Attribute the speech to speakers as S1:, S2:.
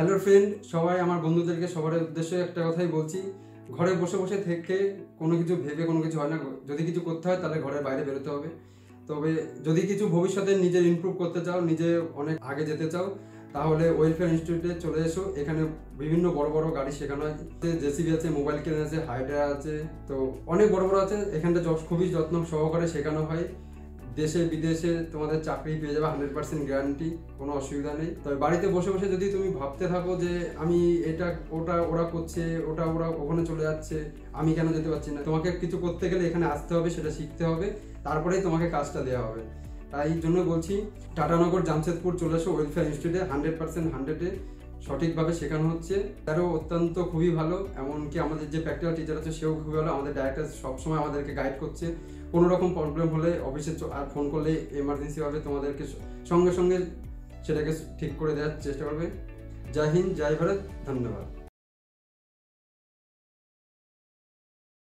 S1: Hello friend, সবাই আমার বন্ধুদেরকে সবার উদ্দেশ্যে একটা কথাই বলছি, ঘরে বসে বসে থেকে কোনো কিছু ভেবে কোনো কিছু হয় না। যদি কিছু করতে হয় তাহলে ঘরের বাইরে বেরোতে হবে। তবে যদি কিছু ভবিষ্যতে নিজের ইমপ্রুভ করতে চাও, নিজে অনেক আগে যেতে চাও, তাহলে ওয়েলফেয়ার ইনস্টিটিউটে চলে এসো। এখানে বিভিন্ন বড় বড় গাড়ি শেখানো হয়, জেসিবি আছে, মোবাইল ক্রেন আছে, হাইড্রা আছে, তো অনেক বড় বড় আছে। এখানটা খুবই যত্ন সহকারে শেখানো হয়। দেশে বিদেশে তোমাদের চাকরি পেয়ে যাবে, 100% গ্যারান্টি, কোনো অসুবিধা নেই। তবে বাড়িতে বসে বসে যদি তুমি ভাবতে থাকো যে আমি এটা ওটা ওরা করছে, ওটা ওরা ওখানে চলে যাচ্ছে, আমি কেন যেতে পারছি না, তোমাকে কিছু করতে গেলে এখানে আসতে হবে, সেটা শিখতে হবে, তারপরেই তোমাকে কাজটা দেওয়া হবে। তাই জন্য বলছি, টাটানগর জামশেদপুর চলে এসো ওয়েলফেয়ার ইনস্টিটিউটে। 100% 100-এ সঠিকভাবে শেখানো হচ্ছে। তারও অত্যন্ত খুবই ভালো, এমনকি আমাদের যে প্র্যাকটিক্যাল টিচার আছে সেও খুবই ভালো। আমাদের ডাইরেক্টর সবসময় আমাদেরকে গাইড করছে। কোনো রকম প্রবলেম হলে অফিসে আর ফোন করলে এমার্জেন্সিভাবে তোমাদেরকে সঙ্গে সঙ্গে সেটাকে ঠিক করে দেওয়ার চেষ্টা করবে। জয় হিন্দ, জয় ভারত, ধন্যবাদ।